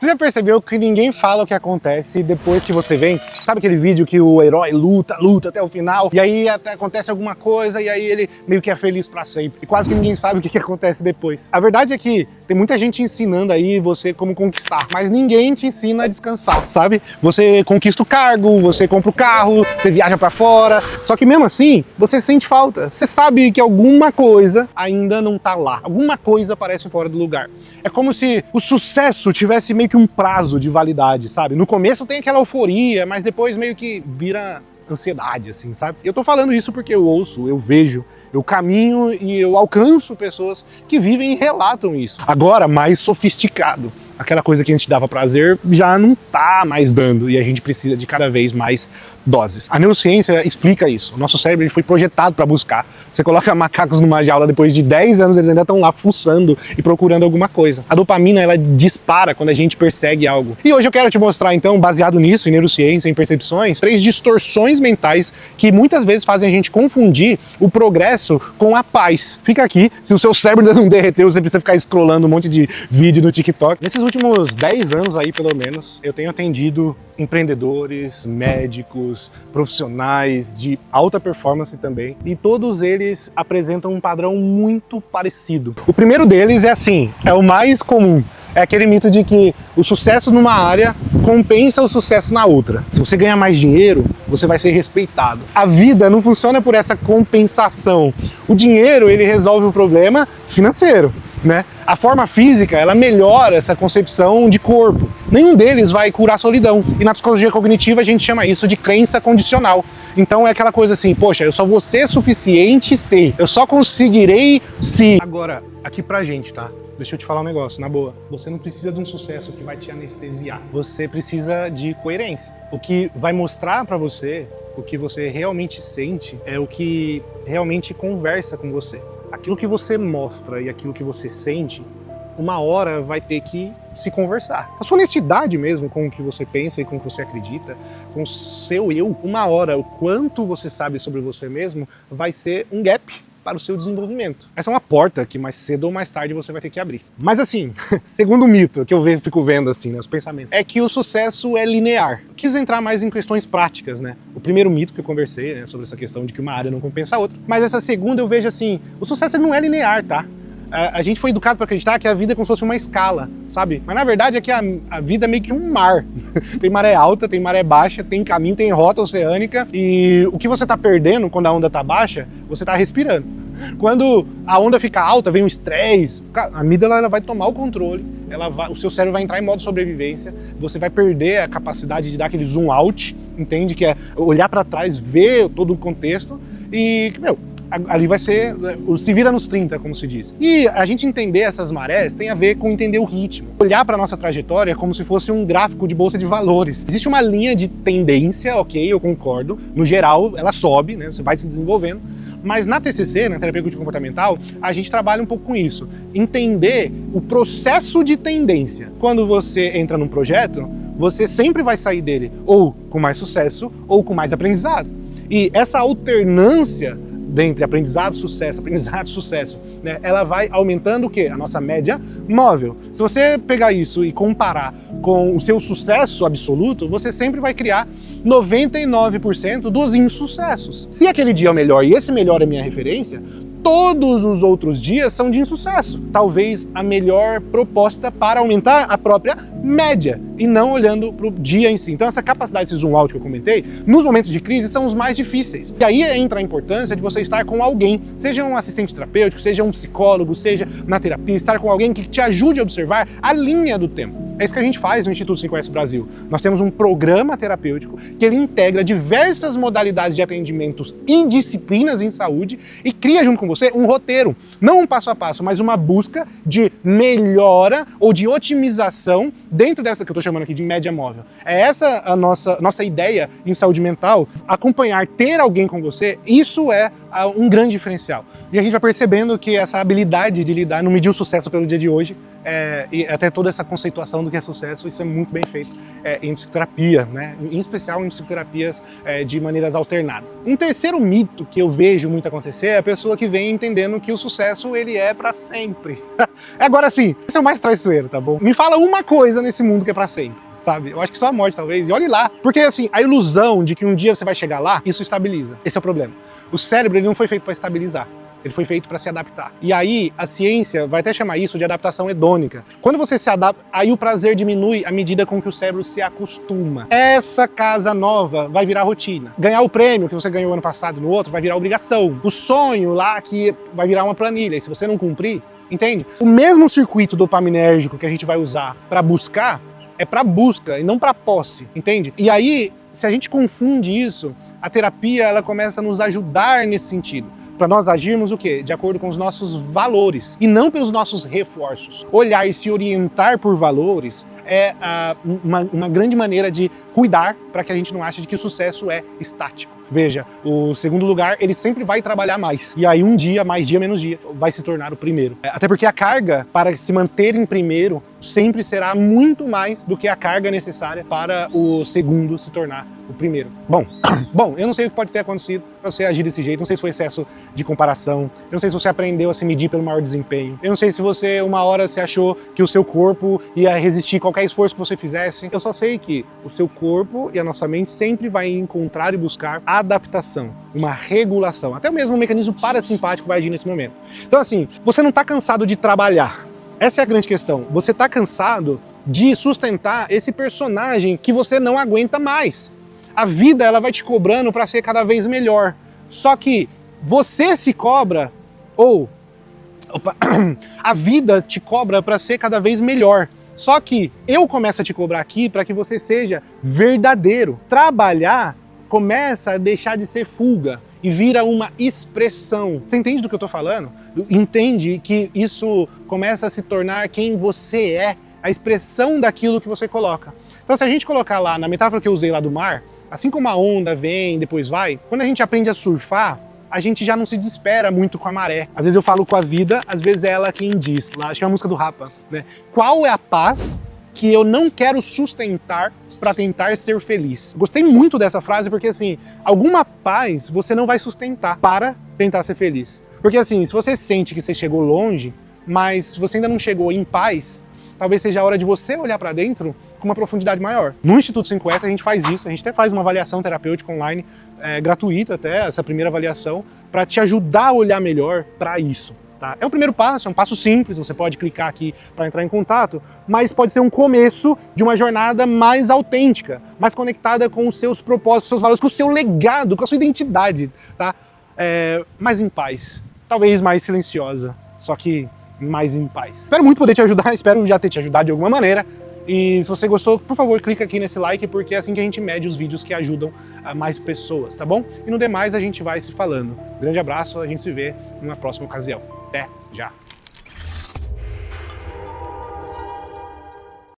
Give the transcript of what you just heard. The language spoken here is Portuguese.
Você já percebeu que ninguém fala o que acontece depois que você vence? Sabe aquele vídeo que o herói luta até o final, e aí até acontece alguma coisa, e aí ele meio que é feliz pra sempre. E quase que ninguém sabe o que acontece depois. A verdade é que tem muita gente ensinando aí você como conquistar, mas ninguém te ensina a descansar, sabe? Você conquista o cargo, você compra o carro, você viaja pra fora, só que mesmo assim, você sente falta. Você sabe que alguma coisa ainda não tá lá. Alguma coisa parece fora do lugar. É como se o sucesso tivesse meio que um prazo de validade, sabe? No começo tem aquela euforia, mas depois meio que vira ansiedade, assim, sabe? Eu tô falando isso porque eu ouço, eu vejo, eu caminho e eu alcanço pessoas que vivem e relatam isso. Agora, mais sofisticado. Aquela coisa que a gente dava prazer já não tá mais dando e a gente precisa de cada vez mais doses. A neurociência explica isso. O nosso cérebro ele foi projetado para buscar. Você coloca macacos numa jaula, depois de 10 anos eles ainda estão lá fuçando e procurando alguma coisa. A dopamina ela dispara quando a gente persegue algo. E hoje eu quero te mostrar então, baseado nisso, em neurociência, em percepções, 3 distorções mentais que muitas vezes fazem a gente confundir o progresso com a paz. Fica aqui, se o seu cérebro ainda não derreteu, você precisa ficar scrollando um monte de vídeo no TikTok. Nesses últimos 10 anos aí, pelo menos, eu tenho atendido empreendedores, médicos, profissionais de alta performance também, e todos eles apresentam um padrão muito parecido. O primeiro deles é assim, é o mais comum, é aquele mito de que o sucesso numa área compensa o sucesso na outra. Se você ganhar mais dinheiro, você vai ser respeitado. A vida não funciona por essa compensação. O dinheiro, ele resolve o problema financeiro, né? A forma física, ela melhora essa concepção de corpo. Nenhum deles vai curar a solidão. E na psicologia cognitiva a gente chama isso de crença condicional. Então é aquela coisa assim, poxa, eu só vou ser suficiente se, eu só conseguirei se. Agora, aqui pra gente, tá? Deixa eu te falar um negócio, na boa. Você não precisa de um sucesso que vai te anestesiar. Você precisa de coerência. O que vai mostrar pra você, o que você realmente sente, é o que realmente conversa com você. Aquilo que você mostra e aquilo que você sente, uma hora vai ter que se conversar. A sua honestidade mesmo com o que você pensa e com o que você acredita, com o seu eu, uma hora, o quanto você sabe sobre você mesmo, vai ser um gap para o seu desenvolvimento. Essa é uma porta que mais cedo ou mais tarde você vai ter que abrir. Mas assim, segundo mito que eu fico vendo assim, né, os pensamentos, é que o sucesso é linear. Eu quis entrar mais em questões práticas, né? O primeiro mito que eu conversei, né, sobre essa questão de que uma área não compensa a outra, mas essa segunda eu vejo assim, o sucesso não é linear, tá? A gente foi educado para acreditar que a vida é como se fosse uma escala, sabe? Mas na verdade é que a vida é meio que um mar. Tem maré alta, tem maré baixa, tem caminho, tem rota oceânica, e o que você tá perdendo quando a onda tá baixa, você tá respirando. Quando a onda fica alta, vem um estresse, a amígdala ela vai tomar o controle, o seu cérebro vai entrar em modo sobrevivência, você vai perder a capacidade de dar aquele zoom out, entende? Que é olhar para trás, ver todo o contexto e, ali vai ser, se vira nos 30, como se diz. E a gente entender essas marés tem a ver com entender o ritmo. Olhar para a nossa trajetória como se fosse um gráfico de bolsa de valores. Existe uma linha de tendência, ok, eu concordo. No geral, ela sobe, né? Você vai se desenvolvendo. Mas na TCC, na terapia comportamental, a gente trabalha um pouco com isso. Entender o processo de tendência. Quando você entra num projeto, você sempre vai sair dele ou com mais sucesso ou com mais aprendizado. E essa alternância dentre aprendizado, sucesso, né? Ela vai aumentando o quê? A nossa média móvel. Se você pegar isso e comparar com o seu sucesso absoluto, você sempre vai criar 99% dos insucessos. Se aquele dia é o melhor e esse melhor é minha referência, todos os outros dias são de insucesso. Talvez a melhor proposta para aumentar a própria média e não olhando para o dia em si. Então essa capacidade de zoom out que eu comentei, nos momentos de crise são os mais difíceis. E aí entra a importância de você estar com alguém, seja um assistente terapêutico, seja um psicólogo, seja na terapia, estar com alguém que te ajude a observar a linha do tempo. É isso que a gente faz no Instituto 5S Brasil. Nós temos um programa terapêutico que ele integra diversas modalidades de atendimentos e disciplinas em saúde e cria junto com você um roteiro, não um passo a passo, mas uma busca de melhora ou de otimização dentro dessa que eu estou chamando aqui de média móvel. É essa a nossa ideia em saúde mental, acompanhar, ter alguém com você, isso é um grande diferencial. E a gente vai percebendo que essa habilidade de lidar, não medir o sucesso pelo dia de hoje, e até toda essa conceituação do que é sucesso, isso é muito bem feito em psicoterapia, né? Em especial em psicoterapias de maneiras alternadas. Um terceiro mito que eu vejo muito acontecer é a pessoa que vem entendendo que o sucesso ele é para sempre. Agora sim, esse é o mais traiçoeiro, tá bom? Me fala uma coisa nesse mundo que é para sempre. Sabe? Eu acho que só a morte, talvez, e olhe lá. Porque, assim, a ilusão de que um dia você vai chegar lá, isso estabiliza. Esse é o problema. O cérebro, ele não foi feito para estabilizar. Ele foi feito para se adaptar. E aí, a ciência vai até chamar isso de adaptação hedônica. Quando você se adapta, aí o prazer diminui à medida com que o cérebro se acostuma. Essa casa nova vai virar rotina. Ganhar o prêmio que você ganhou ano passado e no outro vai virar obrigação. O sonho lá que vai virar uma planilha. E se você não cumprir, entende? O mesmo circuito dopaminérgico que a gente vai usar para buscar, é para busca e não para posse, entende? E aí, se a gente confunde isso, a terapia ela começa a nos ajudar nesse sentido. Para nós agirmos o quê? De acordo com os nossos valores e não pelos nossos reforços. Olhar e se orientar por valores é uma grande maneira de cuidar para que a gente não ache de que o sucesso é estático. Veja, o segundo lugar, ele sempre vai trabalhar mais. E aí um dia, mais dia, menos dia, vai se tornar o primeiro. Até porque a carga para se manter em primeiro sempre será muito mais do que a carga necessária para o segundo se tornar o primeiro. Bom, eu não sei o que pode ter acontecido para você agir desse jeito, não sei se foi excesso de comparação, eu não sei se você aprendeu a se medir pelo maior desempenho, eu não sei se você uma hora se achou que o seu corpo ia resistir qualquer esforço que você fizesse. Eu só sei que o seu corpo e a nossa mente sempre vai encontrar e buscar adaptação, uma regulação, até mesmo um mecanismo parasimpático vai agir nesse momento. Então assim, você não está cansado de trabalhar. Essa é a grande questão. Você está cansado de sustentar esse personagem que você não aguenta mais. A vida ela vai te cobrando para ser cada vez melhor. Só que você se cobra, a vida te cobra para ser cada vez melhor. Só que eu começo a te cobrar aqui para que você seja verdadeiro. Trabalhar começa a deixar de ser fuga e vira uma expressão. Você entende do que eu tô falando? Entende que isso começa a se tornar quem você é, a expressão daquilo que você coloca. Então se a gente colocar lá, na metáfora que eu usei lá do mar, assim como a onda vem, depois vai, quando a gente aprende a surfar, a gente já não se desespera muito com a maré. Às vezes eu falo com a vida, às vezes é ela quem diz. Lá, acho que é uma música do Rapa, né? Qual é a paz que eu não quero sustentar para tentar ser feliz? Gostei muito dessa frase porque, assim, alguma paz você não vai sustentar para tentar ser feliz. Porque, assim, se você sente que você chegou longe, mas você ainda não chegou em paz, talvez seja a hora de você olhar para dentro com uma profundidade maior. No Instituto 5S a gente faz isso, a gente até faz uma avaliação terapêutica online, gratuita até, essa primeira avaliação, para te ajudar a olhar melhor para isso. Tá? É o primeiro passo, é um passo simples, você pode clicar aqui para entrar em contato, mas pode ser um começo de uma jornada mais autêntica, mais conectada com os seus propósitos, seus valores, com o seu legado, com a sua identidade, tá? Mais em paz, talvez mais silenciosa, só que mais em paz. Espero muito poder te ajudar, espero já ter te ajudado de alguma maneira. E se você gostou, por favor, clica aqui nesse like, porque é assim que a gente mede os vídeos que ajudam a mais pessoas, tá bom? E no demais a gente vai se falando. Grande abraço, a gente se vê numa próxima ocasião. Até já!